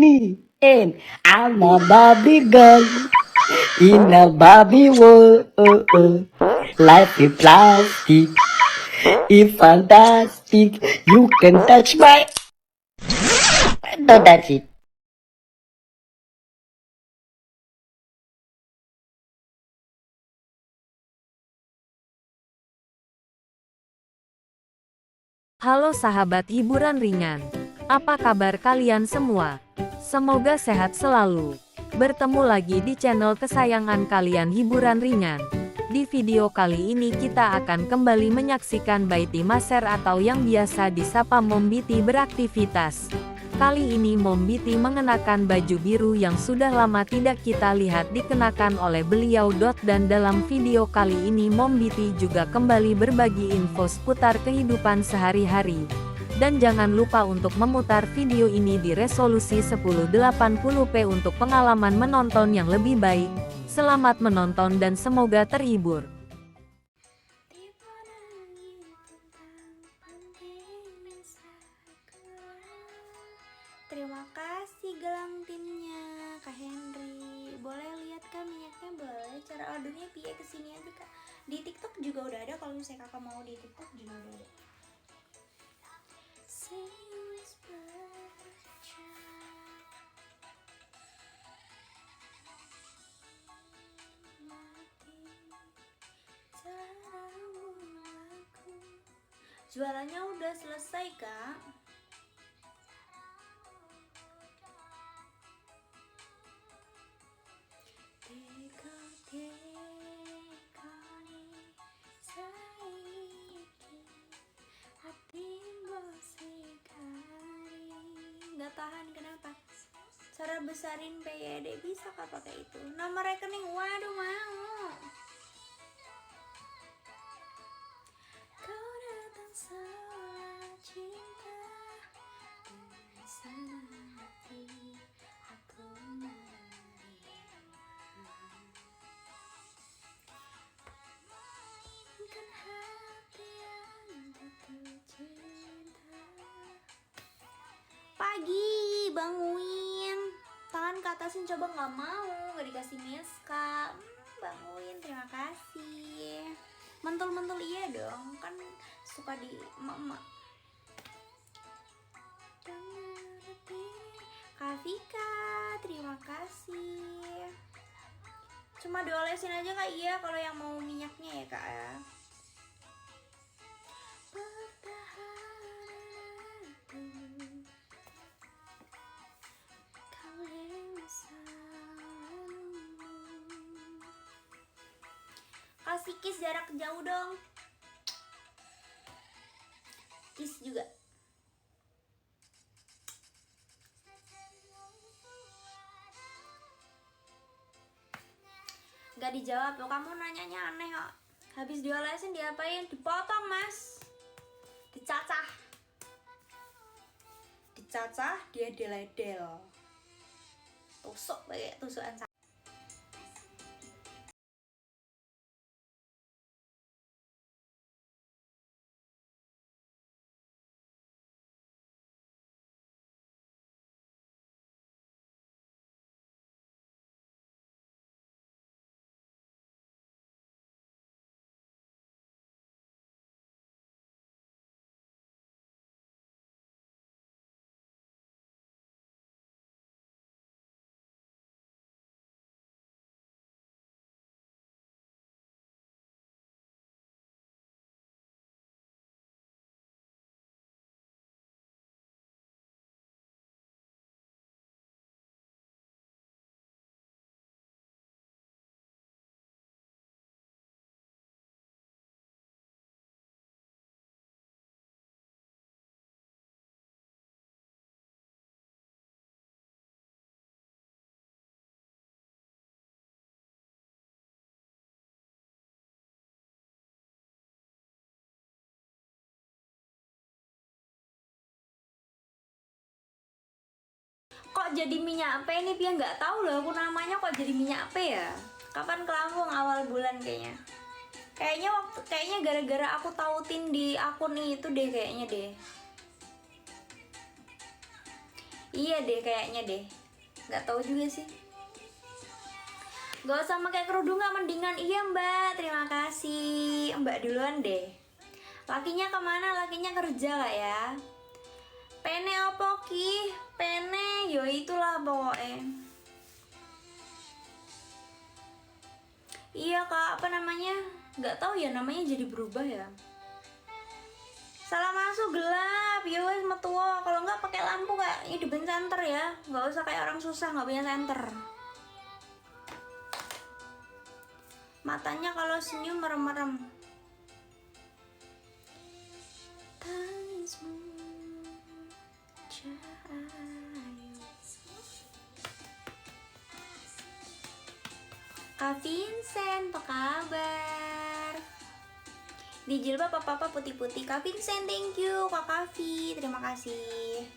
me, and I'm a Barbie girl in a Barbie world. Life is plastic, it's fantastic. You can touch my. No, that's it. Halo sahabat hiburan ringan, apa kabar kalian semua? Semoga sehat selalu. Bertemu lagi di channel kesayangan kalian hiburan ringan. Di video kali ini kita akan kembali menyaksikan Baiti Maser atau yang biasa disapa Mom Biti beraktivitas. Kali ini Mom Biti mengenakan baju biru yang sudah lama tidak kita lihat dikenakan oleh beliau. Dan dalam video kali ini Mom Biti juga kembali berbagi info seputar kehidupan sehari-hari. Dan jangan lupa untuk memutar video ini di resolusi 1080p untuk pengalaman menonton yang lebih baik. Selamat menonton dan semoga terhibur. Terima kasih gelang timnya Kak Henry. Boleh lihat kan minyaknya? Boleh. Cara ordernya piye kesini aja Kak. Di TikTok juga udah ada, kalau misalnya Kakak mau di TikTok juga udah ada. Jualannya udah selesai Kak. Nggak tahan, kenapa? Cara besarin PYD bisa Kak pakai itu. Nama rekening, waduh mau. Kau datang seolah cinta dari sana hati aku mainkan hati yang jatuh cinta. Pagi banguin, tangan ke atasin, coba nggak mau, nggak dikasih miska. Banguin, terima kasih. Mentul-mentul iya dong, kan suka di emak-emak. Kak Vika, terima kasih. Cuma diolesin aja Kak, iya kalau yang mau minyaknya ya Kak ya. Kasih kiss jarak jauh dong. Kiss juga. Gak dijawab loh, kamu nanyanya aneh kok. Habis diolesin diapain? Dipotong mas. Dicacah. Dicacah, dia deledel. Tusuk pakai tusukan. Kok jadi minyak apa ini Pia, nggak tahu loh aku namanya, kok jadi minyak apa ya. Kapan ke Lampung? Awal bulan kayaknya. Kayaknya gara-gara aku tautin di akun itu deh kayaknya deh. Iya deh kayaknya deh, nggak tahu juga sih. Gak usah pakai kerudungan mendingan. Iya mbak, terima kasih. Mbak duluan deh. Lakinya kemana? Lakinya kerja gak ya? Pene apa ki? Pene, yo itulah pokoknya. Iya kak, apa namanya? Gak tahu ya namanya jadi berubah ya. Salah masuk gelap, ya wes metuwo. Kalau nggak pakai lampu kak, hidupin senter ya. Nggak usah kayak orang susah nggak punya senter. Matanya kalau senyum merem-merem. Tangismu cahayu. Kak Vincent, apa kabar? Di jilbab apa-apa putih-putih. Kak Vincent, thank you. Kak Kavi, terima kasih.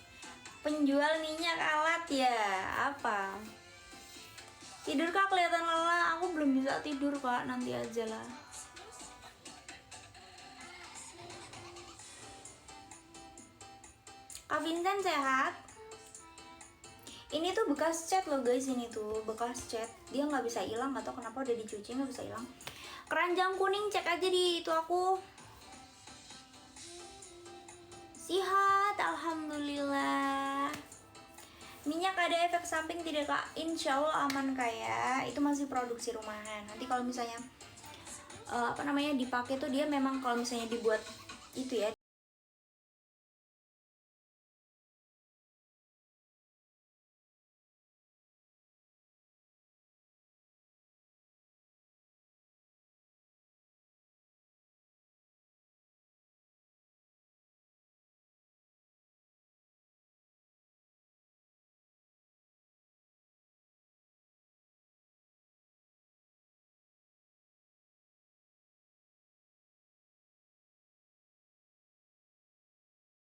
Penjual minyak alat ya? Apa? Tidur kak, kelihatan lelah. Aku belum bisa tidur kak, nanti aja lah. Kak Vincent sehat? Ini tuh bekas cat loh guys, ini tuh bekas cat. Dia nggak bisa hilang, nggak tahu kenapa udah dicuci nggak bisa hilang. Keranjang kuning cek aja di itu aku. Sehat, alhamdulillah. Minyak ada efek samping tidak kak? Insya Allah aman kayak. Itu masih produksi rumahan. Nanti kalau misalnya apa namanya dipakai tuh dia memang kalau misalnya dibuat itu ya.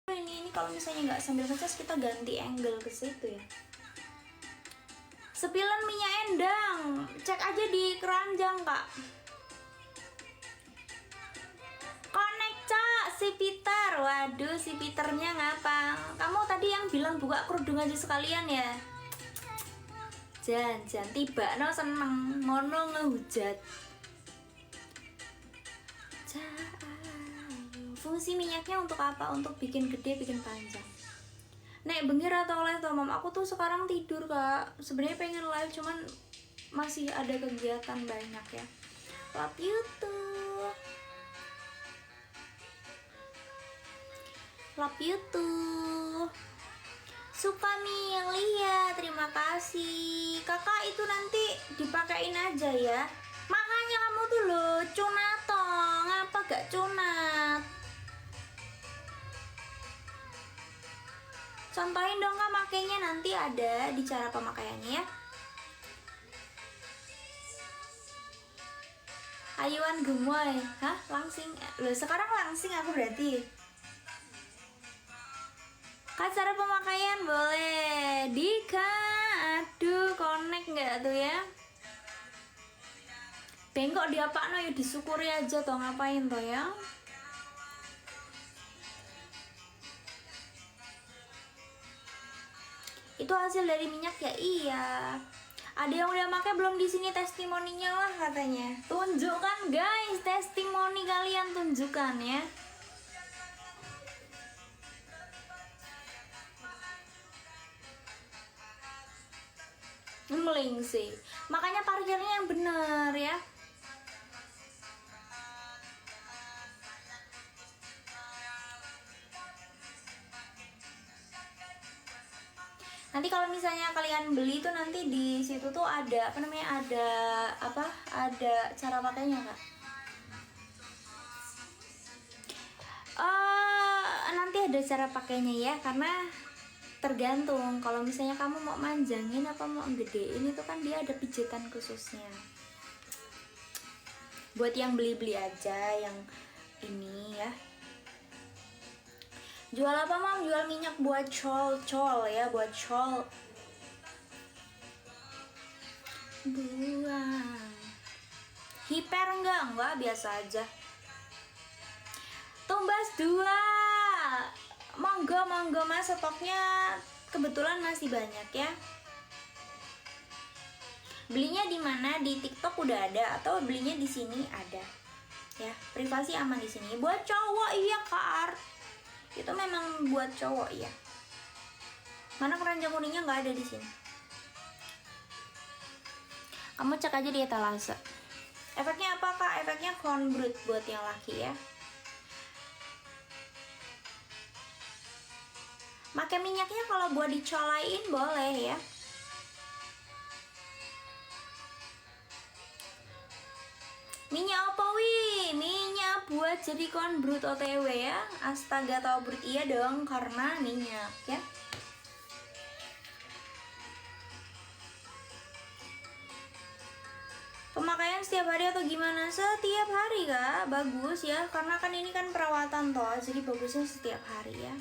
Ini kalau misalnya nggak sambil ngecas kita ganti angle ke situ ya. Sepilan minyak endang, cek aja di keranjang kak. Connect cak, si Peter. Waduh, si Peternya ngapa? Kamu tadi yang bilang buka kerudung aja sekalian ya? Jan tiba no seneng ngono ngehujat. Fungsi minyaknya untuk apa? Untuk bikin gede, bikin panjang. Nek bengi atau live tuh mam, aku tuh sekarang tidur kak. Sebenarnya pengen live cuman masih ada kegiatan banyak ya. Love you tuh. Love you tuh. Suka milih ya, terima kasih. Kakak itu nanti dipakein aja ya. Makanya kamu tuh loh cunat toh, ngapa gak cunat? Contohin dong kak makainya, nanti ada di cara pemakaiannya ya. Ayuan gemoy, hah langsing? Loh sekarang langsing aku berarti. Kak cara pemakaian boleh. Dika, aduh connect nggak tuh ya? Bengkok diapakno ya disyukuri aja toh, ngapain toh ya? Itu hasil dari minyak ya? Iya. Ada yang udah pakai belum di sini testimoninya lah katanya. Tunjukkan guys, testimoni kalian tunjukkan ya. Ngeling sih. Makanya parkirnya yang bener ya. Nanti kalau misalnya kalian beli tuh nanti di situ tuh ada apa namanya, ada cara pakainya kak. Nanti ada cara pakainya ya, karena tergantung kalau misalnya kamu mau manjangin apa mau gedein itu kan dia ada pijitan khususnya. Buat yang beli-beli aja yang ini ya. Jual apa mam? Jual minyak buat col ya, buat col. Buang. Hiper enggak, biasa aja. Tumbas 2. Monggo mas, stoknya kebetulan masih banyak ya. Belinya di mana? Di TikTok udah ada atau belinya di sini ada. Ya, privasi aman di sini. Buat cowok iya Kak Art. Itu memang buat cowok ya. Mana keranjang kuningnya nggak ada di sini. Kamu cek aja di etalase. Efeknya apa Kak? Efeknya conbrut buat yang laki ya. Pakai minyaknya kalau buat dicolain boleh ya. Minyak apa wih? Minyak buat jadi conbrut OTW ya. Astaga tobrut iya dong karena minyak ya. Pemakaian setiap hari atau gimana? Setiap hari Kak, bagus ya. Karena kan ini kan perawatan toh, jadi bagusnya setiap hari ya.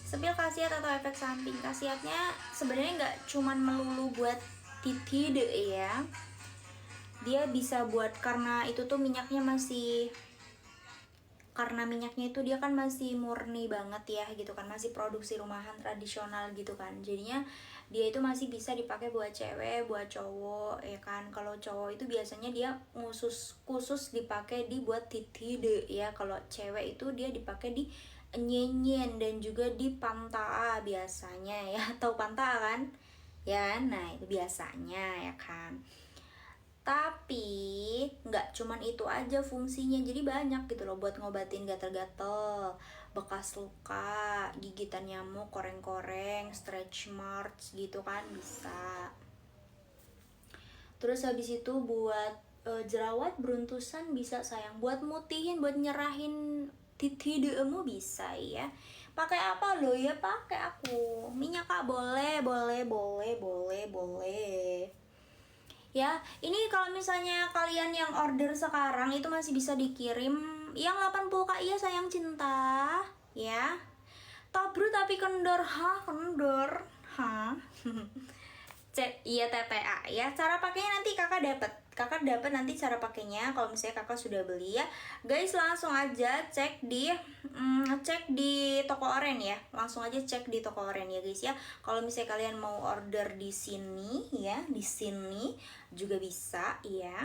Sepil khasiat atau efek samping. Khasiatnya sebenarnya nggak cuman melulu buat titik deh ya. Dia bisa buat karena itu tuh minyaknya masih, karena minyaknya itu dia kan masih murni banget ya gitu kan, masih produksi rumahan tradisional gitu kan, jadinya dia itu masih bisa dipakai buat cewek, buat cowok ya kan. Kalau cowok itu biasanya dia khusus dipakai di buat titide ya. Kalau cewek itu dia dipakai di nyenyen dan juga di pantaa biasanya ya. Tahu pantaa kan ya? Nah itu biasanya ya kan. Tapi nggak cuman itu aja fungsinya, jadi banyak gitu loh, buat ngobatin gatal-gatal, bekas luka, gigitan nyamuk, koreng-koreng, stretch marks gitu kan bisa. Terus habis itu buat jerawat beruntusan bisa sayang, buat mutihin, buat nyerahin titidemu bisa ya. Pakai apa lo ya? Pakai aku minyak Kak, boleh ya. Ini kalau misalnya kalian yang order sekarang itu masih bisa dikirim yang 80 Kak iya sayang cinta ya. Tobrut tapi kendor. Kendor iya TTA ya. Cara pakainya nanti kakak dapat nanti cara pakainya kalau misalnya kakak sudah beli ya guys. Langsung aja cek di toko oren ya, langsung aja cek di toko oren ya guys ya. Kalau misalnya kalian mau order di sini ya, di sini juga bisa ya.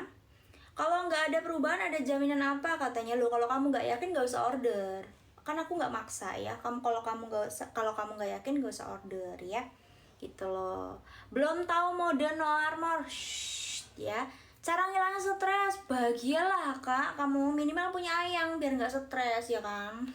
Kalau nggak ada perubahan, ada jaminan apa katanya lo? Kalau kamu nggak yakin nggak usah order, kan aku nggak maksa ya. Kalau kamu nggak yakin nggak usah order ya gitu loh. Belum tahu mode no armor ya. Cara ngilangin stres, bahagialah Kak, kamu minimal punya ayang biar nggak stres ya kan.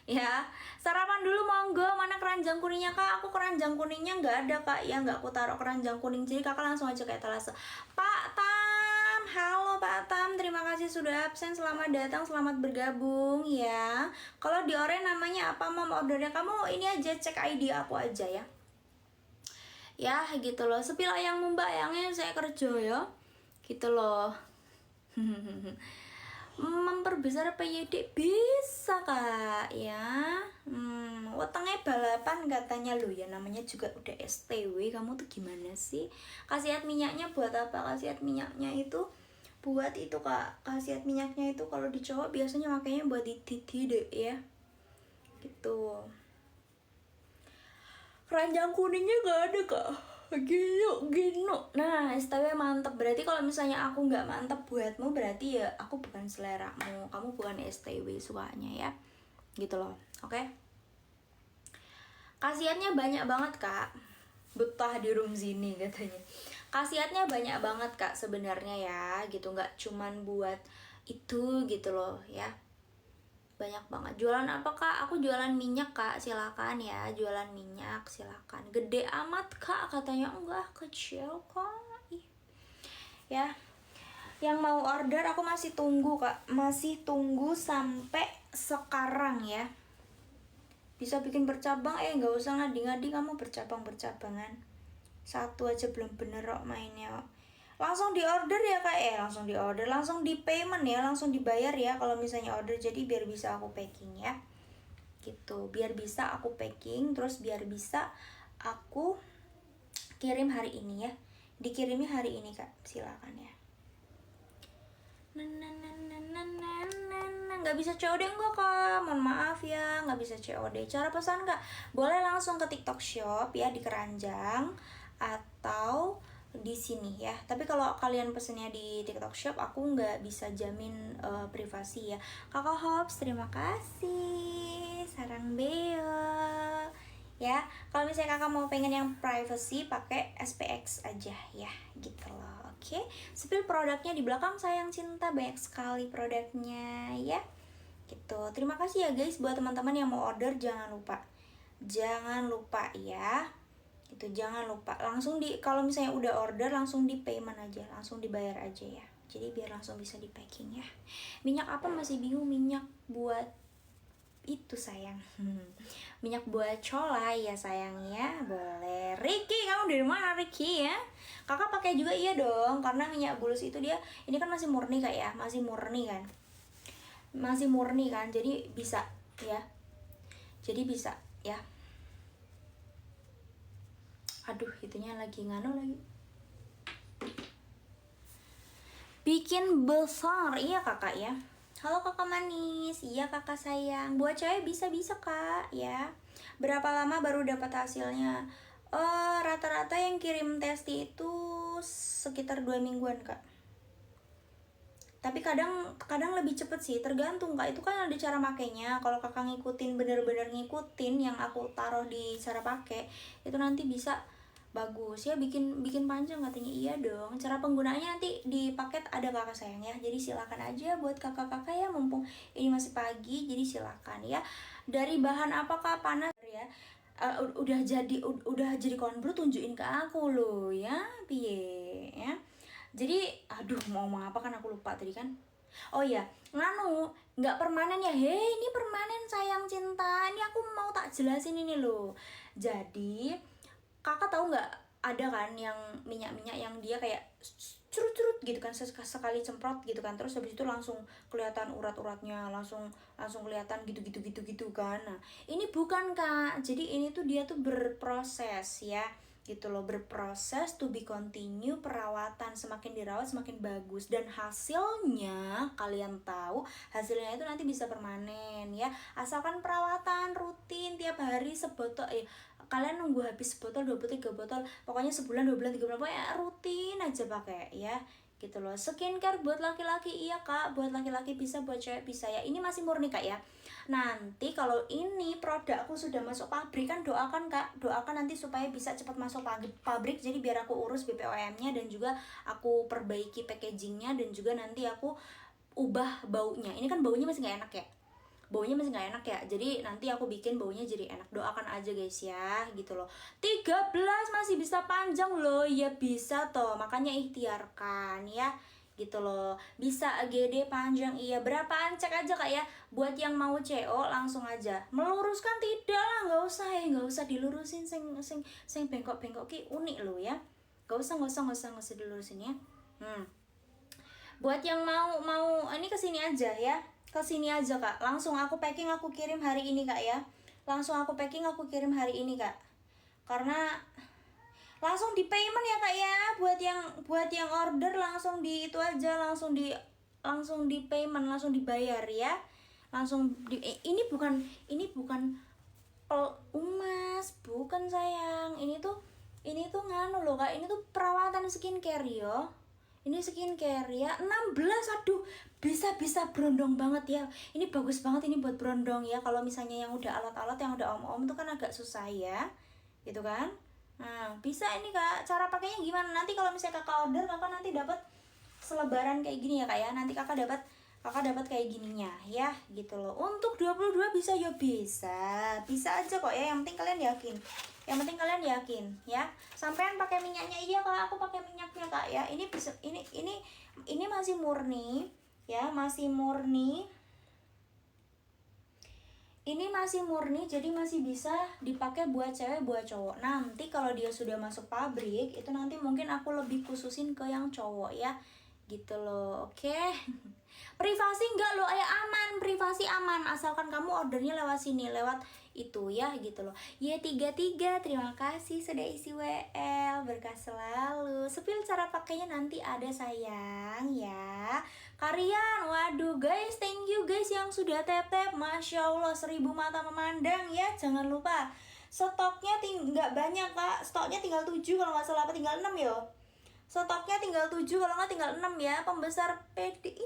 Ya sarapan dulu monggo. Mana keranjang kuningnya Kak? Aku keranjang kuningnya nggak ada Kak ya, nggak aku taruh keranjang kuning, jadi kakak langsung aja ke etalase. Pak Tam, halo Pak Tam, terima kasih sudah absen, selamat datang, selamat bergabung ya. Kalau di oren namanya apa mau ordernya? Kamu ini aja cek ID aku aja ya. Ya gitu loh, sepil ayang mbak ayangnya saya kerja ya gitu loh. Memperbesar PYD bisa Kak ya. Wetenge balapan katanya lo ya, namanya juga udah STW. Kamu tuh gimana sih? Khasiat minyaknya buat apa? Khasiat minyaknya itu buat itu Kak. Khasiat minyaknya itu kalau di cowok biasanya makanya buat di titik ya gitu. Keranjang kuningnya gak ada Kak, gino. Nah STW mantep. Berarti kalau misalnya aku nggak mantep buatmu, berarti ya aku bukan seleramu, kamu bukan STW sukanya ya gitu loh. Oke, khasiatnya banyak banget Kak, betah di room sini katanya. Khasiatnya banyak banget Kak sebenarnya ya gitu, nggak cuman buat itu gitu loh ya. Banyak banget. Jualan apa Kak? Aku jualan minyak Kak, silakan ya, jualan minyak silakan. Gede amat Kak katanya. Enggak, kecil kok. Ya, yang mau order aku masih tunggu Kak, masih tunggu sampai sekarang ya. Bisa bikin bercabang, nggak usah ngadi-ngadi kamu bercabangan. Satu aja belum bener kok mainnya. Langsung di order ya Kak, langsung di order, langsung di payment ya, langsung dibayar ya kalau misalnya order, jadi biar bisa aku packing ya gitu, biar bisa aku packing, terus biar bisa aku kirim hari ini ya, dikirimnya hari ini Kak, silakan ya. Nggak bisa COD enggak kak, mohon maaf ya, nggak bisa COD. Cara pesan kak, boleh langsung ke TikTok Shop ya, di keranjang atau di sini ya. Tapi kalau kalian pesennya di TikTok Shop, aku nggak bisa jamin privasi ya. Kakak Hops, terima kasih. Sarang Beo. Ya, kalau misalnya kakak mau pengen yang privacy, pakai SPX aja ya, gitu loh. Oke, spill produknya di belakang sayang cinta, banyak sekali produknya ya. Gitu. Terima kasih ya guys buat teman-teman yang mau order, jangan lupa ya. Itu jangan lupa langsung kalau misalnya udah order langsung di payment aja, langsung dibayar aja ya. Jadi biar langsung bisa di packing ya. Minyak apa masih bingung, minyak buat itu sayang. Minyak buat cola ya sayangnya, boleh. Ricky, kamu dari mana Ricky ya? Kakak pakai juga iya dong, karena minyak bulus itu dia ini kan masih murni kak ya, masih murni kan, jadi bisa ya, aduh itunya lagi ngano lagi bikin besar. Iya kakak ya. Halo kakak manis, iya kakak sayang. Buat cewek bisa kak ya. Berapa lama baru dapat hasilnya? Rata-rata yang kirim testi itu sekitar 2 mingguan kak. Tapi kadang lebih cepet sih, tergantung kak. Itu kan ada cara makainya. Kalau kakak bener-bener ngikutin yang aku taruh di cara pakai, itu nanti bisa bagus ya, bikin panjang katanya. Iya dong, cara penggunaannya nanti di paket ada kakak sayang ya, jadi silakan aja buat kakak-kakak ya, mumpung ini masih pagi, jadi silakan ya. Dari bahan apakah panas ya. Udah jadi konbro, tunjukin ke aku loh ya, piye ya. Jadi aduh mau ngomong apa kan aku lupa tadi kan. Oh iya, nggak permanen ya. Hei, ini permanen sayang cinta. Ini aku mau tak jelasin ini loh. Jadi kakak tahu nggak, ada kan yang minyak yang dia kayak curut-curut gitu kan, sekali cemprot gitu kan, terus habis itu langsung kelihatan urat-uratnya, langsung kelihatan gitu kan. Nah ini bukan kak, jadi ini tuh dia tuh berproses ya, gitu loh, berproses, to be continue, perawatan, semakin dirawat semakin bagus, dan hasilnya kalian tahu, hasilnya itu nanti bisa permanen ya, asalkan perawatan rutin tiap hari sebotol kalian nunggu habis botol 2 botol 3 botol, pokoknya sebulan 2 bulan 3 bulan, pokoknya rutin aja pakai ya, gitu loh. Skincare buat laki-laki iya kak, buat laki-laki bisa, buat cewek bisa ya. Ini masih murni kak ya. Nanti kalau ini produk aku sudah masuk pabrik kan, doakan kak, doakan nanti supaya bisa cepat masuk pabrik, jadi biar aku urus BPOM-nya dan juga aku perbaiki packagingnya, dan juga nanti aku ubah baunya. Ini kan baunya masih nggak enak ya, jadi nanti aku bikin baunya jadi enak. Doakan aja guys ya, gitu loh. 13 masih bisa panjang loh, ya bisa toh, makanya ikhtiarkan ya, gitu loh. Bisa AGD panjang iya. Berapaan cek aja kak ya. Buat yang mau CO langsung aja. Meluruskan tidak lah, nggak usah dilurusin, sing bengkok ki unik loh ya. Nggak usah dilurusin ya. Buat yang mau ini kesini aja ya, kesini aja kak, langsung aku packing, aku kirim hari ini kak ya, karena langsung di payment ya kak ya. Buat yang order langsung di itu aja, langsung di payment, langsung dibayar ya, ini bukan emas, bukan sayang, ini tuh nganu loh kak, ini tuh perawatan skincare yo. Ini skincare ya, 16, aduh bisa berondong banget ya. Ini bagus banget ini buat berondong ya. Kalau misalnya yang udah alat-alat, yang udah om-om tuh kan agak susah ya, gitu kan. Nah bisa ini kak, cara pakainya gimana? Nanti kalau misalnya kakak order, kakak nanti dapat selebaran kayak gini ya kak ya. Nanti kakak dapat kayak gininya ya, gitu loh. Untuk 22 bisa ya, bisa aja kok ya. Yang penting kalian yakin ya. Sampean pakai minyaknya iya kak, aku pakai minyaknya kak ya. Ini bisa, ini masih murni ya, ini masih murni, jadi masih bisa dipakai buat cewek, buat cowok. Nanti kalau dia sudah masuk pabrik, itu nanti mungkin aku lebih khususin ke yang cowok ya, gitu loh. Oke. Privasi enggak loh, aman, privasi aman, asalkan kamu ordernya lewat sini, lewat itu ya gitu loh. Y33 terima kasih sudah isi WL, berkah selalu. Sepil cara pakainya nanti ada sayang ya. Kalian waduh guys, thank you guys yang sudah tap-tap, Masya Allah 1000 mata memandang ya. Jangan lupa stoknya nggak banyak kak, stoknya tinggal 7 kalau nggak salah, apa tinggal 6 yo. Stoknya tinggal 7 kalau nggak tinggal 6 ya. Pembesar PD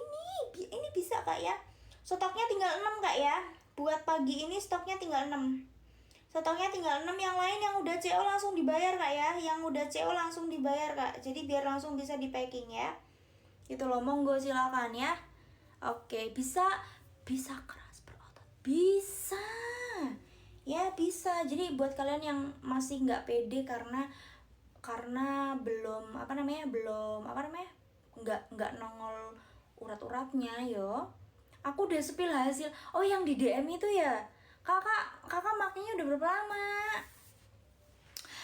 ini bisa kak ya. Stoknya tinggal 6 kak ya. Buat pagi ini stoknya tinggal 6. Stoknya tinggal 6, yang lain yang udah CO langsung dibayar kak ya. Yang udah CO langsung dibayar kak. Jadi biar langsung bisa di packing ya. Gitu loh, monggo silakan ya. Oke, bisa keras berotot. Bisa. Ya bisa. Jadi buat kalian yang masih nggak pede karena belum nggak nongol urat-uratnya yo. Aku udah sepil hasil. Oh yang di DM itu ya, kakak makainya udah berapa lama?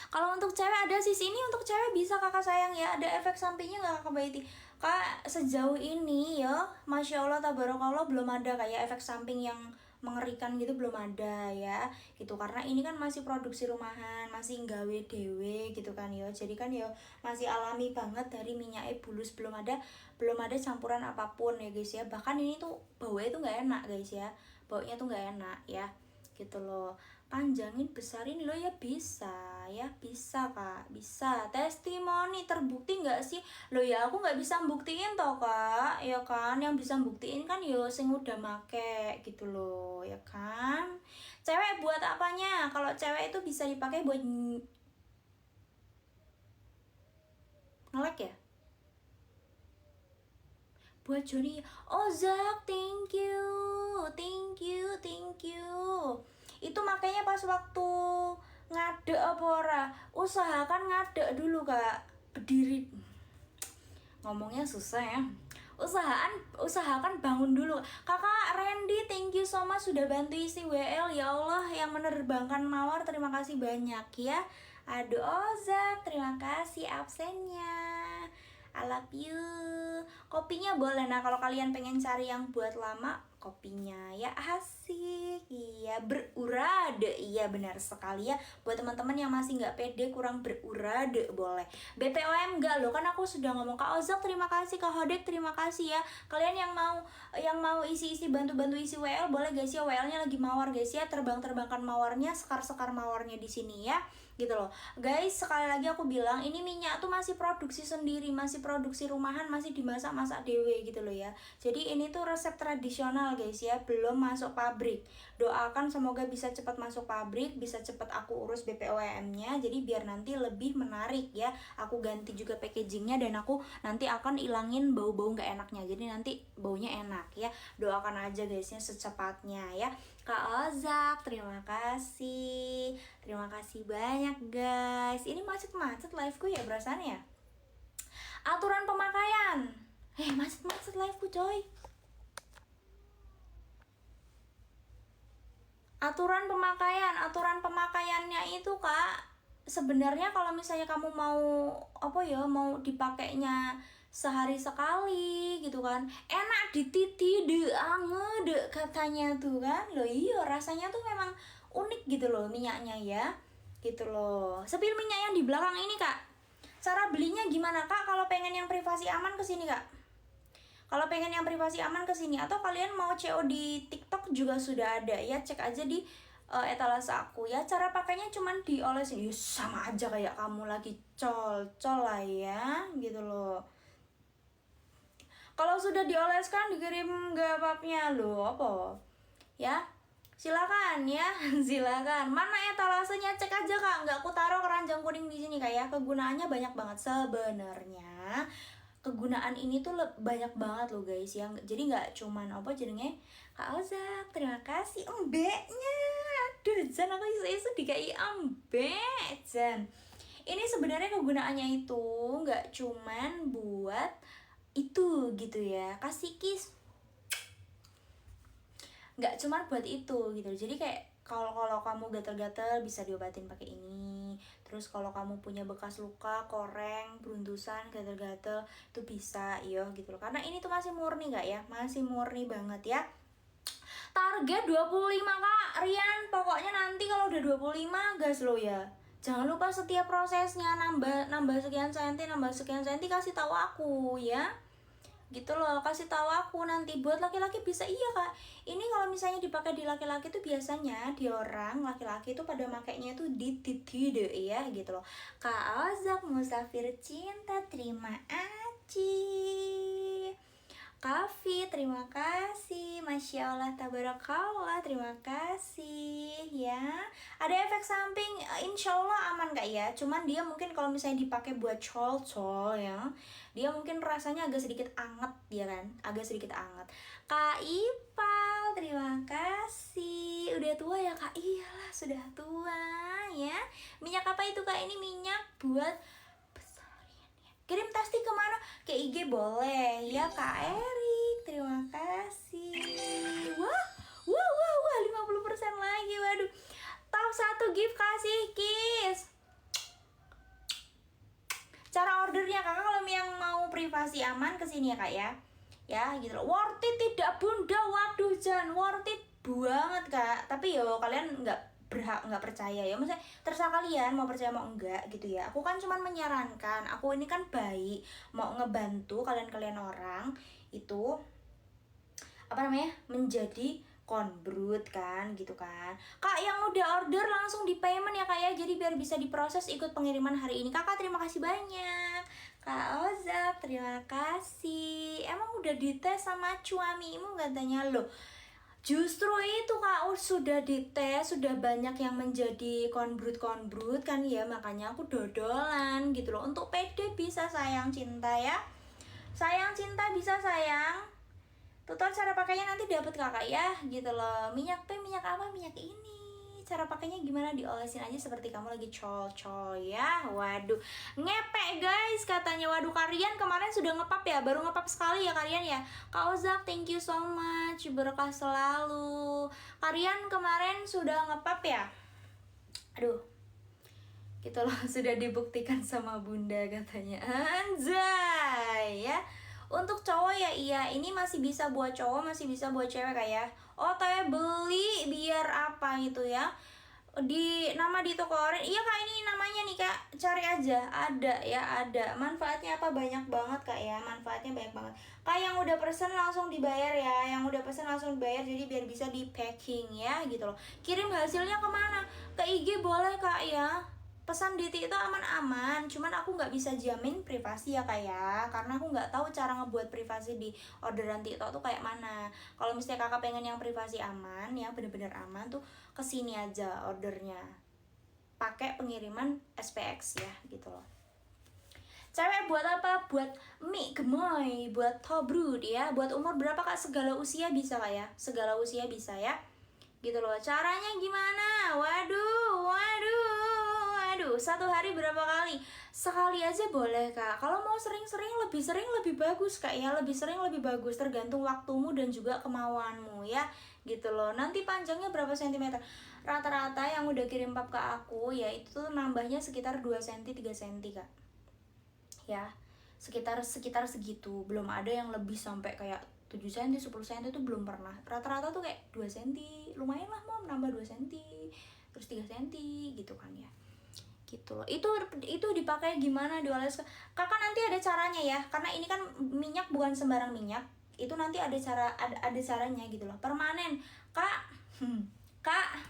Kalau untuk cewek ada sih, ini untuk cewek bisa kakak sayang ya. Ada efek sampingnya nggak kakak Baiti? Kak sejauh ini ya, Masya Allah tabarakallah belum ada kayak efek samping yang mengerikan gitu, belum ada ya gitu, karena ini kan masih produksi rumahan, masih nggawe dewe gitu kan yo. Jadi kan yo masih alami banget dari minyaknya bulus, belum ada campuran apapun ya guys ya. Bahkan ini tuh baunya tuh nggak enak guys ya, baunya tuh nggak enak ya gitu loh. Panjangin besarin lo ya, bisa ya, bisa kak, bisa. Testimoni terbukti nggak sih lo ya? Aku nggak bisa buktiin toh kak ya kan, yang bisa buktiin kan yo sing udah make gitu loh ya kan. Cewek buat apanya? Kalau cewek itu bisa dipakai buat ngelek ya, buat Joni. Oh Zak, thank you. Itu makanya pas waktu ngadek apa ora, usahakan ngadek dulu kak, berdiri. Ngomongnya susah ya. Usahakan bangun dulu. Kakak Randy, thank you so much sudah bantu isi WL. Ya Allah, yang menerbangkan mawar terima kasih banyak ya. Aduh Ozak, terima kasih absennya. I love you. Kopinya boleh. Nah kalau kalian pengen cari yang buat lama, kopinya ya asik, iya berurade, iya benar sekali ya. Buat teman-teman yang masih nggak pede, kurang berurade, boleh. BPOM enggak loh, kan aku sudah ngomong. Kak Ozak terima kasih, Kak Hodek terima kasih ya. Kalian yang mau isi bantu isi WL boleh guys ya. WL-nya lagi mawar guys ya, terbangkan mawarnya, sekar mawarnya di sini ya gitu loh guys. Sekali lagi aku bilang, ini minyak tuh masih produksi sendiri, masih produksi rumahan, masih dimasak dewe gitu loh ya. Jadi ini tuh resep tradisional guys ya, belum masuk pabrik. Doakan semoga bisa cepat masuk pabrik, bisa cepat aku urus BPOM-nya, jadi biar nanti lebih menarik ya. Aku ganti juga packagingnya, dan aku nanti akan ilangin bau-bau nggak enaknya, jadi nanti baunya enak ya. Doakan aja guysnya secepatnya ya. Kak Ozak terima kasih banyak guys. Ini macet liveku ya berasannya ya. Aturan pemakaian, macet liveku coy. Aturan pemakaiannya itu kak, sebenarnya kalau misalnya kamu mau mau dipakainya sehari sekali gitu kan, enak di titi de ange katanya tuh kan loh. Iya rasanya tuh memang unik gitu loh minyaknya ya gitu loh. Sepil minyak yang di belakang ini kak, cara belinya gimana kak? Kalau pengen yang privasi aman kesini kak, kalau pengen yang privasi aman kesini, atau kalian mau CO di TikTok juga sudah ada ya, cek aja di etalase aku ya. Cara pakainya cuman diolesin, ya sama aja kayak kamu lagi col lah ya gitu loh. Kalau sudah dioleskan dikirim gapapnya loh apa ya, silakan ya. Silakan. Mana etalasenya, cek aja kak, nggak aku taruh keranjang kuning di sini kayak. Kegunaannya banyak banget sebenarnya. Kegunaan ini tuh banyak banget loh guys yang, jadi nggak cuman jadinya Kak Ozak terima kasih embeknya. Aduh Jan, aku isu dikai embek Jan. Ini sebenarnya kegunaannya itu nggak cuman buat itu gitu ya, kasih kiss, nggak cuman buat itu gitu. Jadi kayak kalau kamu gatel-gatel bisa diobatin pakai ini. Terus kalau kamu punya bekas luka, koreng, beruntusan, gatel-gatel itu bisa yo gitu loh. Karena ini tuh masih murni nggak ya, masih murni banget ya. Target 25 Kak Rian. Pokoknya nanti kalau udah 25 gas lo ya. Jangan lupa setiap prosesnya nambah sekian senti kasih tahu aku ya. Gitu loh, kasih tahu aku nanti. Buat laki-laki bisa iya Kak. Ini kalau misalnya dipakai di laki-laki tuh biasanya di orang laki-laki tuh pada makainya tuh di titide ya gitu loh. Kak Ozak Musafir Cinta, terima kasih. Kavi, terima kasih. Masya Allah, tabarakallah, terima kasih ya. Ada efek samping, insya Allah aman Kak ya. Cuman dia mungkin kalau misalnya dipakai buat col-col ya, dia mungkin rasanya agak sedikit anget ya kan, agak sedikit anget. Kak Ipal, terima kasih. Udah tua ya Kak? Iyalah, sudah tua ya. Minyak apa itu Kak? Ini minyak buat kirim testi kemana? Ke IG boleh ya Kak Erik, terima kasih. Wah, wah, wah, wah, 50% lagi, waduh. Top 1 gift kasih kiss. Cara ordernya Kakak kalau yang mau privasi aman kesini ya Kak ya. Ya gitu loh. Worth it tidak bunda, waduh Jan, worth it banget Kak. Tapi yo kalian nggak percaya ya, maksudnya terserah kalian mau percaya mau enggak gitu ya. Aku kan cuman menyarankan, aku ini kan baik mau ngebantu kalian orang itu apa namanya menjadi konbrut kan gitu kan. Kak yang udah order langsung di payment ya Kak ya, jadi biar bisa diproses ikut pengiriman hari ini. Kakak terima kasih banyak. Kak Ozab terima kasih. Emang udah dites sama suamimu katanya loh. Justru itu Kak, sudah dites, sudah banyak yang menjadi konbrut kan ya, makanya aku dodolan gitu loh. Untuk PD bisa sayang cinta ya. Sayang cinta bisa sayang. Tutorial cara pakainya nanti dapat Kakak ya, gitu loh. Minyak minyak apa? Minyak ini. Cara pakainya gimana, diolesin aja seperti kamu lagi col-col ya. Waduh, ngepek guys katanya. Waduh, Karian kemarin sudah ngepap ya, baru ngepap sekali ya Karian ya. Kak Ozak thank you so much, berkah selalu. Karian kemarin sudah ngepap ya. Aduh, gitu loh, sudah dibuktikan sama bunda katanya. Anjay ya. Untuk cowok ya iya, ini masih bisa buat cowok, masih bisa buat cewek kayak. Oh, teh beli biar apa gitu ya. Di nama di toko oren. Iya Kak, ini namanya nih Kak. Cari aja, ada ya, ada. Manfaatnya apa? Banyak banget Kak ya. Manfaatnya banyak banget. Kak yang udah pesen langsung dibayar ya. Yang udah pesen langsung dibayar, jadi biar bisa di packing ya gitu loh. Kirim hasilnya kemana? Ke IG boleh Kak ya. Pesan di TikTok aman-aman, cuman aku nggak bisa jamin privasi ya Kak ya, karena aku nggak tahu cara ngebuat privasi di orderan TikTok tuh kayak mana. Kalau misalnya Kakak pengen yang privasi aman, yang bener-bener aman tuh kesini aja ordernya, pakai pengiriman SPX ya gitu loh. Cewek buat apa? Buat mie gemoy, buat tobrut ya, buat umur berapa Kak? Segala usia bisa Kak ya, segala usia bisa ya gitu loh. Caranya gimana? Waduh, satu hari berapa kali? Sekali aja boleh Kak. Kalau mau sering lebih bagus Kak ya, lebih sering lebih bagus, tergantung waktumu dan juga kemauanmu ya gitu loh. Nanti panjangnya berapa sentimeter? Rata-rata yang udah kirim pap ke aku ya itu tuh nambahnya sekitar 2 cm 3 cm Kak ya, sekitar segitu. Belum ada yang lebih sampai kayak 7 cm, 10 cm itu belum pernah. Rata-rata tuh kayak 2 cm, lumayan lah mau nambah 2 cm, terus 3 cm gitu kan ya. Gitu loh. Itu dipakai gimana, dioles. Kakak nanti ada caranya ya, karena ini kan minyak bukan sembarang minyak. Itu nanti ada caranya gitu loh. Permanen. Kak,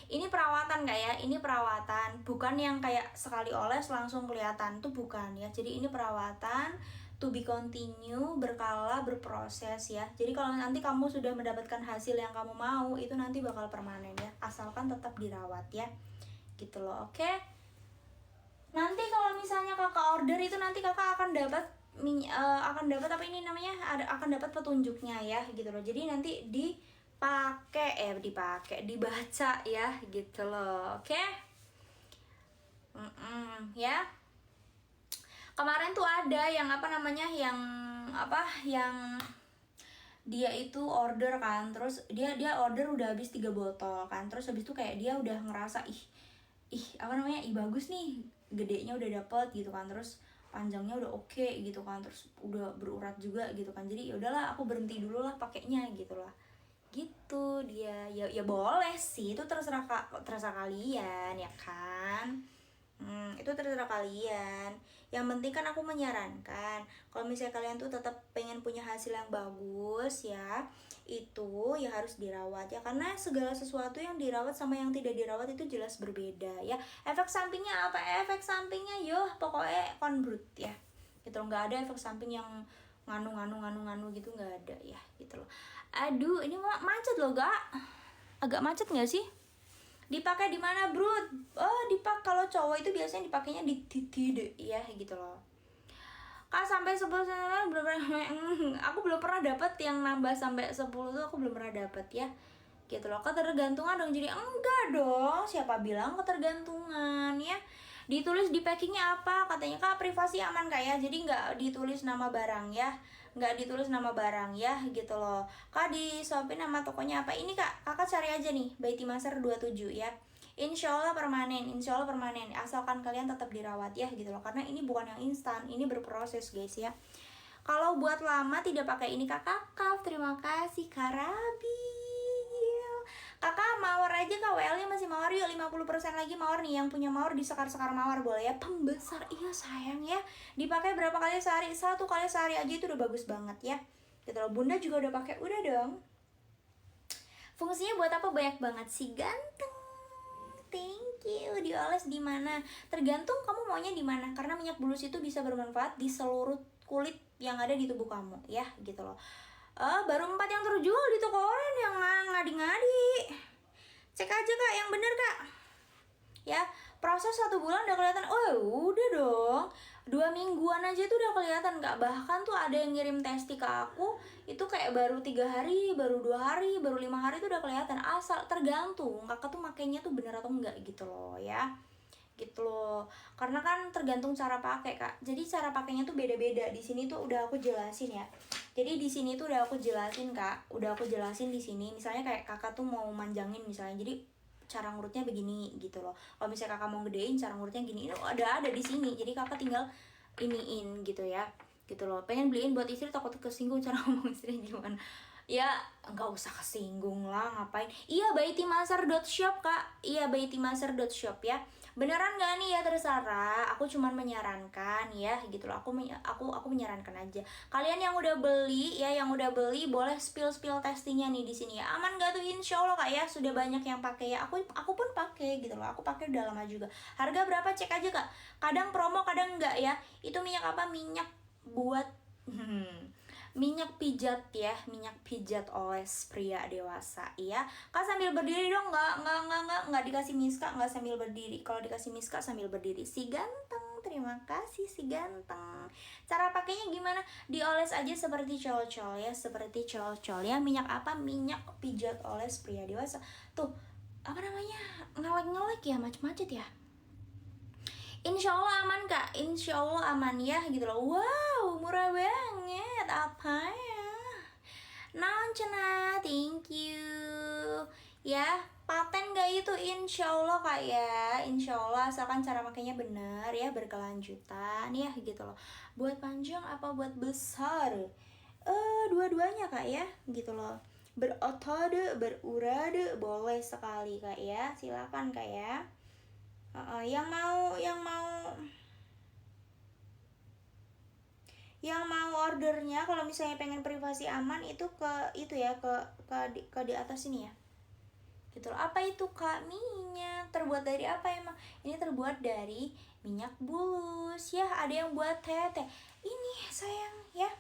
ini perawatan Kak ya, ini perawatan, bukan yang kayak sekali oles langsung kelihatan, tuh bukan ya. Jadi ini perawatan to be continue, berkala, berproses ya. Jadi kalau nanti kamu sudah mendapatkan hasil yang kamu mau, itu nanti bakal permanen ya, asalkan tetap dirawat ya. Gitu loh, oke? Nanti kalau misalnya Kakak order itu nanti Kakak akan dapat akan dapat petunjuknya ya gitu loh. Jadi nanti dibaca ya gitu loh, oke? Ya. Kemarin tuh ada yang yang dia itu order kan, terus dia order udah habis 3 botol kan, terus habis itu kayak dia udah ngerasa ih bagus nih, gedenya udah dapet gitu kan, terus panjangnya udah oke gitu kan, terus udah berurat juga gitu kan, jadi ya udahlah aku berhenti dulu lah pakainya gitu lah gitu dia. Ya boleh sih, itu terserah kalian ya kan. Itu terserah kalian. Yang penting kan aku menyarankan kalau misalnya kalian tuh tetap pengen punya hasil yang bagus ya, itu ya harus dirawat ya, karena segala sesuatu yang dirawat sama yang tidak dirawat itu jelas berbeda ya. Efek sampingnya apa? Efek sampingnya pokoknya konbrut ya gitu loh. Nggak ada efek samping yang nganu gitu, nggak ada ya gitu loh. Aduh, ini macet loh, agak macet nggak sih? Dipakai di mana, bro? Oh, kalau cowok itu biasanya dipakainya di titik deh ya gitu loh. Kak, sampai 10 belum pernah. Aku belum pernah dapat yang nambah sampai 10 tuh, aku belum pernah dapat ya gitu loh. Ketergantungan dong, jadi enggak dong, siapa bilang ketergantungan ya. Ditulis di packingnya apa katanya, Kak, privasi aman Kak ya, jadi nggak ditulis nama barang ya, nggak ditulis nama barang ya gitu loh. Kak, di Shopee nama tokonya apa? Ini Kak, kakak cari aja nih, Baiti Master 27 ya. Insya Allah permanen, asalkan kalian tetap dirawat ya gitu loh, karena ini bukan yang instan, ini berproses guys ya. Kalau buat lama tidak pakai ini kakak, terima kasih Kak Rabil. Kakak mawar aja Kak, WL-nya masih mawar yuk, 50% lagi mawar nih. Yang punya mawar disekar-sekar mawar boleh ya. Pembesar, iya sayang ya. Dipakai berapa kali sehari? 1 kali sehari aja itu udah bagus banget ya. Gitu loh, Bunda juga udah pakai, udah dong. Fungsinya buat apa? Banyak banget sih, ganteng. Thank you. Dioles di mana? Tergantung kamu maunya di mana. Karena minyak bulus itu bisa bermanfaat di seluruh kulit yang ada di tubuh kamu ya gitu loh. Baru 4 yang terjual di toko online, yang ngadi-ngadi. Cek aja Kak, yang bener Kak. Ya, proses 1 bulan udah kelihatan. Oh, udah dong. 2 mingguan aja tuh udah kelihatan Kak. Bahkan tuh ada yang ngirim testi ke aku, itu kayak baru 3 hari, baru 2 hari, baru 5 hari tuh udah kelihatan. Asal tergantung kakak tuh makainya tuh bener atau enggak gitu loh ya. Gitu loh. Karena kan tergantung cara pakai Kak. Jadi cara pakainya tuh beda-beda. Di sini tuh udah aku jelasin ya. Jadi di sini tuh udah aku jelasin Kak. Udah aku jelasin di sini. Misalnya kayak kakak tuh mau manjangin misalnya. Jadi cara ngurutnya begini gitu loh. Kalau misalnya kakak mau gedein, cara ngurutnya gini. Itu ada di sini. Jadi kakak tinggal iniin gitu ya. Gitu loh. Pengen beliin buat istri, takut kesinggung cara ngomong istri gimana. Ya nggak usah kesinggung lah, ngapain. Iya, baitimaster.shop Kak. Iya, baitimaster.shop ya. Beneran nggak nih ya, terserah. Aku cuman menyarankan ya gitu loh. Aku menyarankan aja. Kalian yang udah beli ya, boleh spill testingnya nih di sini ya. Aman nggak tuh? Insya Allah Kak ya, sudah banyak yang pakai ya. Aku pun pakai gitu loh. Aku pakai udah lama juga. Harga berapa cek aja Kak. Kadang promo, kadang enggak ya. Itu minyak apa? Minyak buat minyak pijat ya, minyak pijat oles pria dewasa ya. Kak sambil berdiri dong, nggak dikasih miska, nggak sambil berdiri. Kalau dikasih miska sambil berdiri. Si ganteng, terima kasih si ganteng. Cara pakainya gimana? Dioles aja seperti col-col ya, seperti col-col ya. Minyak apa? Minyak pijat oles pria dewasa. Tuh, apa namanya? Ngelek-ngelek ya, macet-macet ya. Insya Allah aman Kak, insya Allah aman ya gitu loh. Wow, murah banget, apa ya? Naon cenah, thank you. Ya, paten gak itu? Insya Allah Kak ya, insya Allah, asalkan cara makainya bener ya, berkelanjutan ya gitu loh. Buat panjang apa buat besar? Dua-duanya Kak ya, gitu loh. Berotode, berurade, boleh sekali Kak ya, silakan Kak ya. Yang mau ordernya, kalau misalnya pengen privasi aman itu ke di atas ini ya gitu loh. Apa itu Kak? Minyak. Terbuat dari apa emang? Ini terbuat dari minyak bulus ya. Ada yang buat teh ini sayang ya,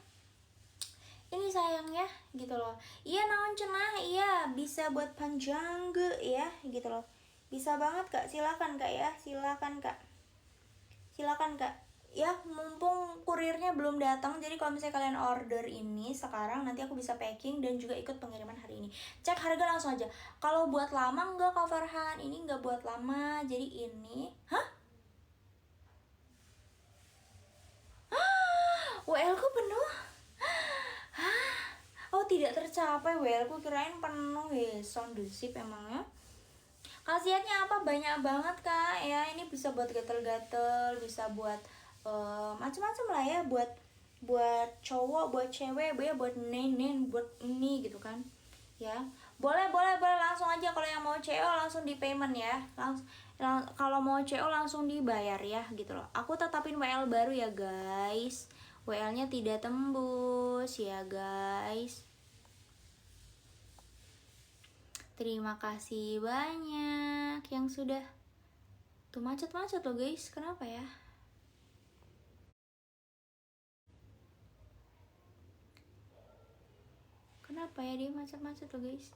ini sayang ya gitu loh. Iya naon cenah, iya bisa buat panjang ya gitu loh. Bisa banget Kak, silakan Kak ya, silakan Kak ya. Mumpung kurirnya belum datang, jadi kalau misalnya kalian order ini sekarang, nanti aku bisa packing dan juga ikut pengiriman hari ini. Cek harga langsung aja. Kalau buat lama enggak Kak Farhan, ini enggak buat lama, jadi ini WL ku penuh. Oh tidak tercapai WL ku, kirain penuh ya. Sound the ship emangnya. Khasiatnya apa? Banyak banget Kak ya. Ini bisa buat gatel-gatel, bisa buat macam-macam lah ya, buat cowok, buat cewek, buat nenek, buat ini gitu kan. ya. Boleh langsung aja, kalau yang mau CO langsung di payment ya. Kalau mau CO langsung dibayar ya gitu loh. Aku tetapin WL baru ya guys. WL-nya tidak tembus ya guys. Terima kasih banyak yang sudah. Tuh macet-macet loh guys. Kenapa ya? Kenapa ya dia macet-macet loh guys?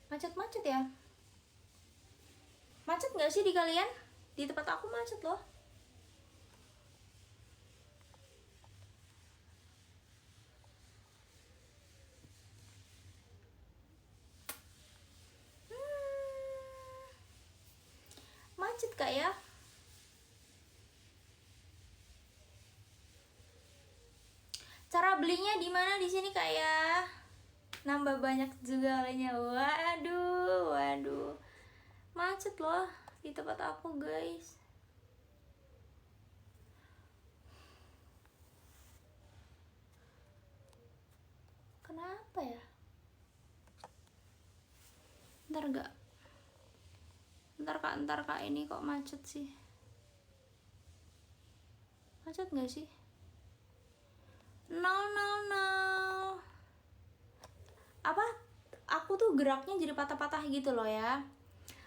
Macet-macet ya? Macet nggak sih di kalian? Di tempat aku macet loh. Macet kak ya? Cara belinya di mana di sini kak ya? Nambah banyak juga olehnya. Waduh. Macet loh di tempat aku guys. Kenapa ya? Ntar kak ini kok macet sih? Macet gak sih? No. Apa? Aku tuh geraknya jadi patah-patah gitu loh ya.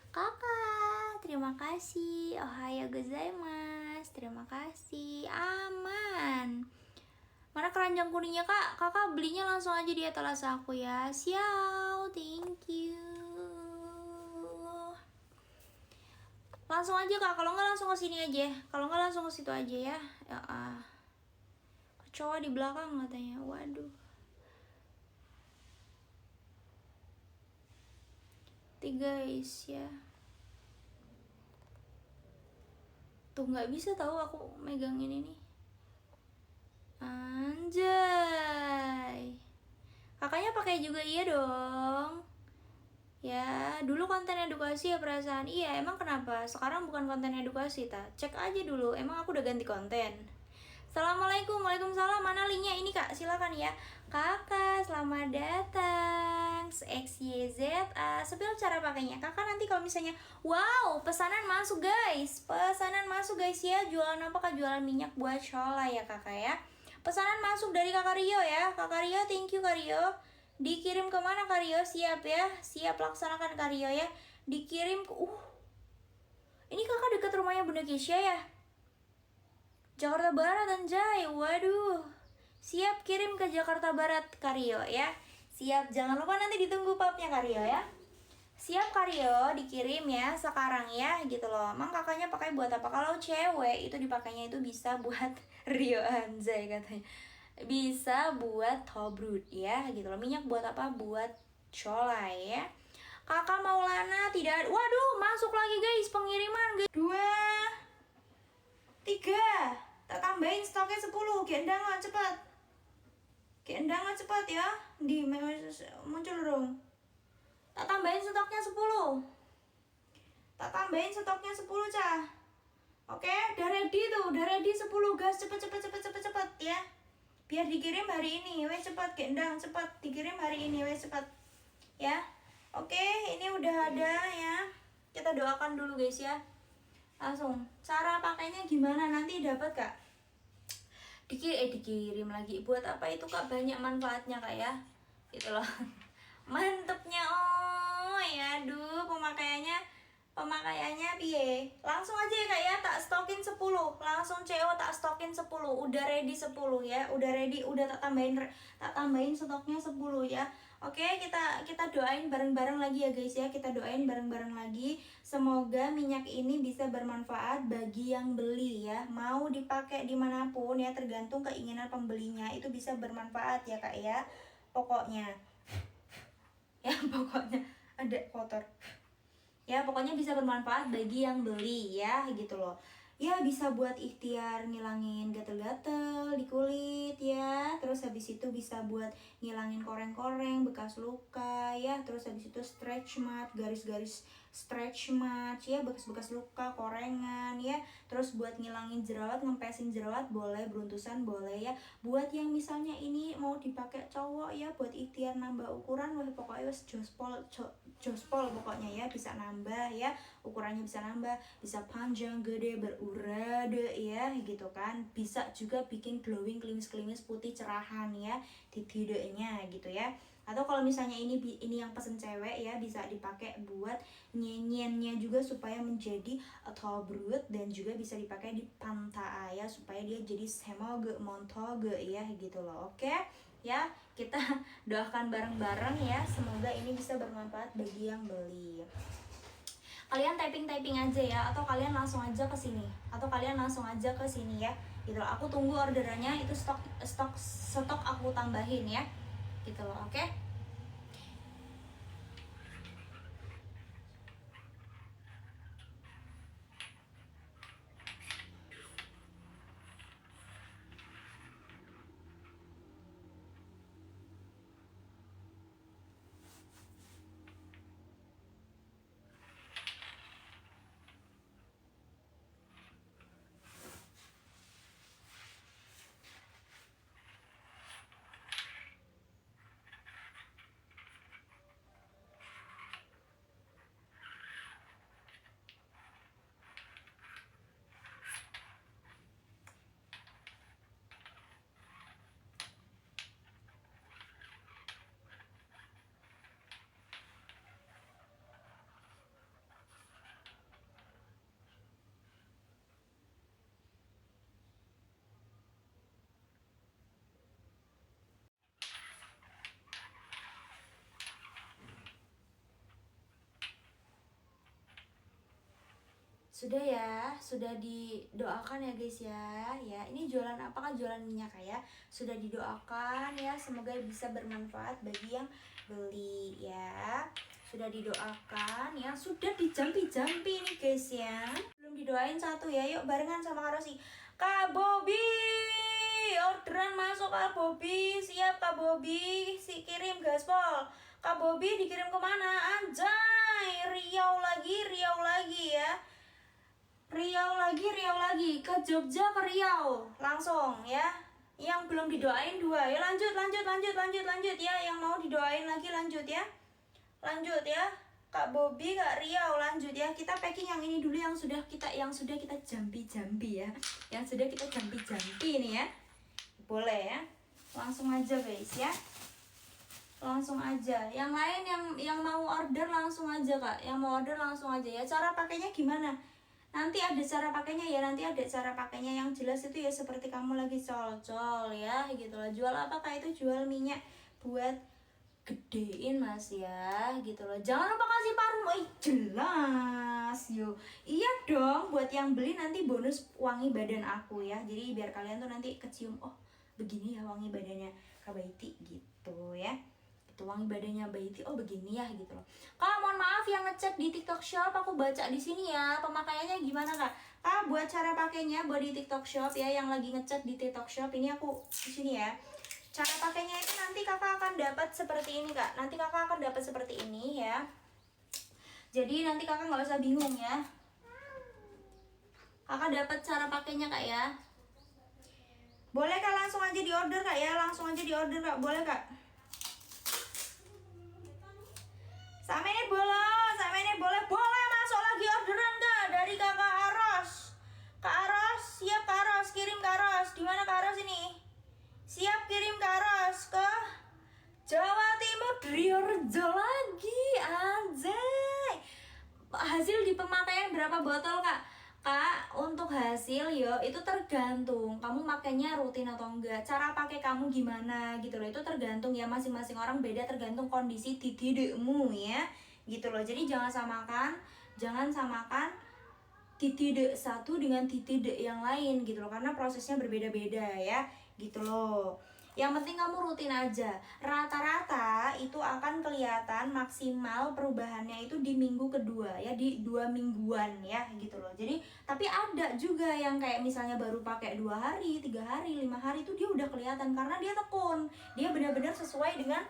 Kakak, terima kasih. Ohayo gozaimasu. Terima kasih. Aman. Mana keranjang kuningnya kak? Kakak belinya langsung aja di etalase aku ya. Xiao, thank you. Langsung aja kak, kalau nggak langsung ke sini aja. Kalau nggak langsung ke situ aja ya. Ya kecoa di belakang katanya. Waduh. Guys ya. Tuh nggak bisa tahu aku megang ini nih. Anjay. Kakaknya pakai juga iya dong. Ya, dulu konten edukasi ya perasaan. Iya, emang kenapa? Sekarang bukan konten edukasi, ta. Cek aja dulu, emang aku udah ganti konten. Assalamualaikum, waalaikumsalam. Mana linknya ini kak? Silakan ya. Kakak, selamat datang. XYZA. Sepil cara pakainya. Kakak nanti kalau misalnya, wow, pesanan masuk guys. Pesanan masuk guys ya. Jualan apa kak? Jualan minyak buat shola ya kakak ya. Pesanan masuk dari kakak Rio ya. Kakak Rio, thank you kak Rio. Dikirim kemana kak Rio? Siap ya. Siap laksanakan kak Rio ya. Dikirim ke ini kakak dekat rumahnya Bunda Keisha ya. Jakarta Barat anjay. Waduh. Siap kirim ke Jakarta Barat Karyo ya. Siap, jangan lupa nanti ditunggu papnya Karyo ya. Siap Karyo, dikirim ya sekarang ya gitu loh. Emang kakaknya pakai buat apa? Kalau cewek itu dipakainya itu bisa buat Rio anjay katanya. Bisa buat tobrut ya gitu loh. Minyak buat apa? Buat colai ya. Kakak Maulana tidak ada. Waduh, masuk lagi guys pengiriman guys. 2 3 tak tambahin stoknya 10. Gendangan cepat. Gendangan cepat ya. Di muncul dong. Tak tambahin stoknya 10. Tak tambahin stoknya 10 cah. Oke, udah ready tuh. Udah ready 10 gas. Cepet ya. Biar dikirim hari ini. Wes cepat gendang cepat dikirim hari ini. Wes cepat. Ya. Oke, ini udah ada ya. Kita doakan dulu guys ya. Langsung cara pakainya gimana nanti dapat kak? Dikirim lagi buat apa itu kak? Banyak manfaatnya kak ya gitu loh. Mantepnya ya. Aduh pemakaiannya piye? Langsung aja ya kak ya, tak stokin 10. Langsung CO tak stokin 10. Udah ready 10 ya. Udah ready, udah tak tambahin stoknya 10 ya. Oke, kita doain bareng-bareng lagi ya guys ya. Kita doain bareng-bareng lagi. Semoga minyak ini bisa bermanfaat bagi yang beli ya. Mau dipakai dimanapun ya, tergantung keinginan pembelinya. Itu bisa bermanfaat ya kak ya. Pokoknya ya, pokoknya ada kotor. Ya, pokoknya bisa bermanfaat bagi yang beli ya gitu loh. ya bisa buat ikhtiar ngilangin gatel-gatel di kulit ya. Terus habis itu bisa buat ngilangin koreng-koreng, bekas luka ya. Terus habis itu stretch mark, garis-garis stretch mark ya, bekas-bekas luka, korengan ya. Terus buat ngilangin jerawat, ngempesin jerawat boleh, beruntusan boleh ya. Buat yang misalnya ini mau dipakai cowok ya, buat ikhtiar nambah ukuran, wah pokoknya wes jospol pokoknya ya, bisa nambah ya, ukurannya bisa nambah, bisa panjang, gede, berurade ya gitu kan. Bisa juga bikin glowing, klimis putih cerahan ya di tidaknya gitu ya. Atau kalau misalnya ini yang pesen cewek ya, bisa dipakai buat nyenyennya juga supaya menjadi tobrut, dan juga bisa dipakai di panta ya supaya dia jadi semoga montoge ya gitu loh. Oke ya, kita doakan bareng-bareng ya, semoga ini bisa bermanfaat bagi yang beli. Kalian typing aja ya, atau kalian langsung aja ke sini, ya gitu loh. Aku tunggu orderannya, itu stok aku tambahin ya gitu loh. Oke. Sudah ya, sudah didoakan ya guys ya. Ya, ini jualan apa kan? Jualan minyak ya. Sudah didoakan ya, semoga bisa bermanfaat bagi yang beli ya. Sudah didoakan ya, sudah dijampi nih guys ya. Belum didoain satu ya, yuk barengan sama Kak Rosi. Kak Bobi, orderan masuk Kak Bobi, siap Kak Bobi, si kirim gaspol. Kak Bobi dikirim kemana? Anjay, Riau lagi ya. Riau lagi ke Jogja, ke Riau langsung ya. Yang belum didoain 2 ya, lanjut ya. Yang mau didoain lagi lanjut ya Kak Bobi, Kak Riau, lanjut ya. Kita packing yang ini dulu, yang sudah kita jampi ya, yang sudah kita jampi nih ya. Boleh ya, langsung aja guys ya, langsung aja. Yang lain yang mau order langsung aja Kak, yang mau order langsung aja ya. Cara pakainya gimana? Nanti ada cara pakainya ya, yang jelas itu ya, seperti kamu lagi col-col ya gitu loh. Jual apa Kak? Itu jual minyak buat gedein Mas ya gitu loh. Jangan lupa kasih parfum. Jelas yuk. Iya dong, buat yang beli nanti bonus wangi badan aku ya. Jadi biar kalian tuh nanti kecium, oh begini ya wangi badannya Kak Baiti gitu ya. Wangi badannya Baiti, oh begini ya gitu loh. Kak, mohon maaf yang ngecek di TikTok Shop, aku baca di sini ya. Pemakaiannya gimana Kak? Kak, buat cara pakainya buat di TikTok Shop ya, yang lagi ngecek di TikTok Shop ini aku di sini ya. Cara pakainya itu nanti Kakak akan dapat seperti ini Kak. Nanti Kakak akan dapat seperti ini ya. Jadi nanti Kakak nggak usah bingung ya. Kakak dapat cara pakainya Kak ya. Boleh Kak, langsung aja di order Kak ya, Kak. Boleh Kak. Sama ini boleh masuk lagi orderan Kak dari Kakak Aros. Kak Aros, siap Kak Aros, kirim Kak Aros. Di mana Kak Aros ini? Siap kirim Kak Aros ke Jawa Timur, Driorejo lagi. Anjay. Hasil di pemakaian berapa botol Kak? Kak, untuk hasil yo itu tergantung kamu makainya rutin atau enggak, cara pakai kamu gimana gitu loh. Itu tergantung ya, masing-masing orang beda, tergantung kondisi tididekmu ya gitu loh. Jadi jangan samakan titidek satu dengan titidek yang lain gitu loh, karena prosesnya berbeda-beda ya gitu loh. Yang penting kamu rutin aja. Rata-rata itu akan kelihatan maksimal perubahannya itu di minggu kedua ya, di 2 mingguan ya gitu loh. Jadi tapi ada juga yang kayak misalnya baru pakai 2 hari, 3 hari, 5 hari itu dia udah kelihatan karena dia tekun. Dia benar-benar sesuai dengan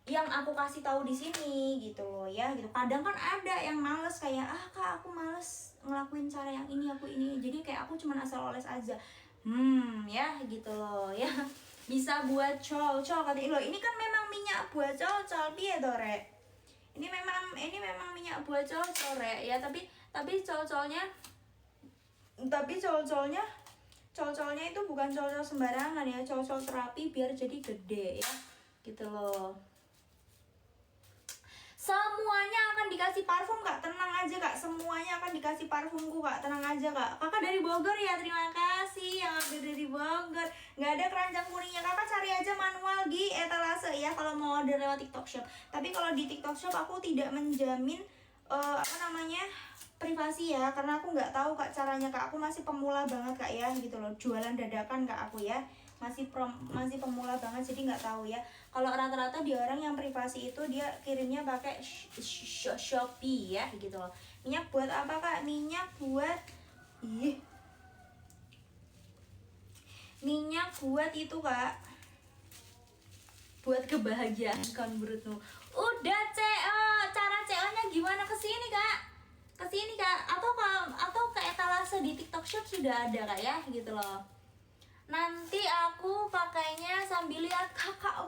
yang aku kasih tahu di sini gitu loh ya gitu. Kadang kan ada yang males kayak kak aku males ngelakuin cara yang ini, jadi kayak aku cuman asal oles aja. Ya gitu loh ya. Bisa buat col-col katanya loh. Ini kan memang minyak buat col-col piye to rek. Ini memang minyak buat col-col rek ya, tapi col-colnya itu bukan col-col sembarangan ya, col-col terapi biar jadi gede ya gitu loh. Semuanya akan dikasih parfum kak, tenang aja kak, semuanya akan dikasih parfumku kak, tenang aja kak. Kakak dari Bogor ya, terima kasih yang ada dari Bogor. Nggak ada keranjang kuningnya, kakak cari aja manual di etalase ya kalau mau order lewat TikTok Shop. Tapi kalau di TikTok Shop aku tidak menjamin privasi ya, karena aku nggak tahu kak caranya kak, aku masih pemula banget kak ya gitu loh, jualan dadakan kak aku ya, masih pemula banget jadi nggak tahu ya. Kalau rata-rata di orang yang privasi itu dia kirimnya pakai Shopee ya gitu loh. Minyak buat apa kak? Minyak buat itu kak, buat kebahagiaan kan menurutmu. Udah CO, cara CO nya gimana? Kesini kak, atau ke etalase di TikTok Shop sudah ada kak ya gitu loh. Nanti aku pakainya sambil lihat kakak.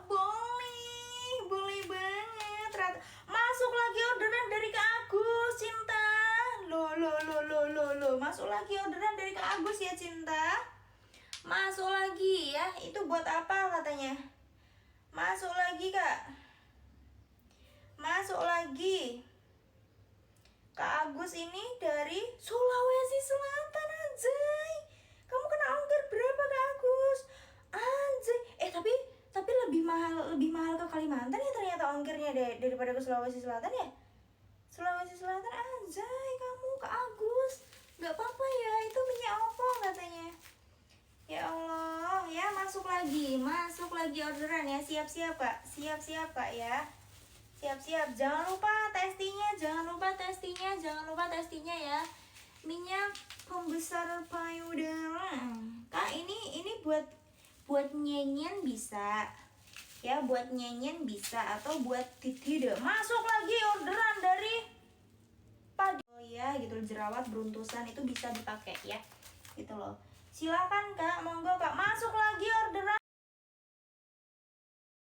Boleh banget. Masuk lagi orderan dari Kak Agus, Cinta. Loh, masuk lagi orderan dari Kak Agus ya, Cinta. Masuk lagi ya. Itu buat apa katanya? Masuk lagi, Kak. Masuk lagi. Kak Agus ini dari Sulawesi Selatan, anjay. Kamu kena ongkir berapa Kak Agus? Anjay. Tapi lebih mahal ke Kalimantan ya ternyata ongkirnya daripada ke Sulawesi Selatan ya. Sulawesi Selatan, anjay kamu Kak Agus. Gak apa-apa ya, itu minyak opo katanya. Ya Allah, ya masuk lagi orderan ya. Siap-siap Kak ya. Siap-siap, jangan lupa testinya ya. Minyak pembesar payudara. Kak, ini buat nyenyen bisa. Ya, buat nyenyen bisa atau buat tidak. Masuk lagi orderan dari padi. Oh ya, gitu jerawat beruntusan itu bisa dipakai ya. Gitu loh. Silakan Kak, monggo Kak. Masuk lagi orderan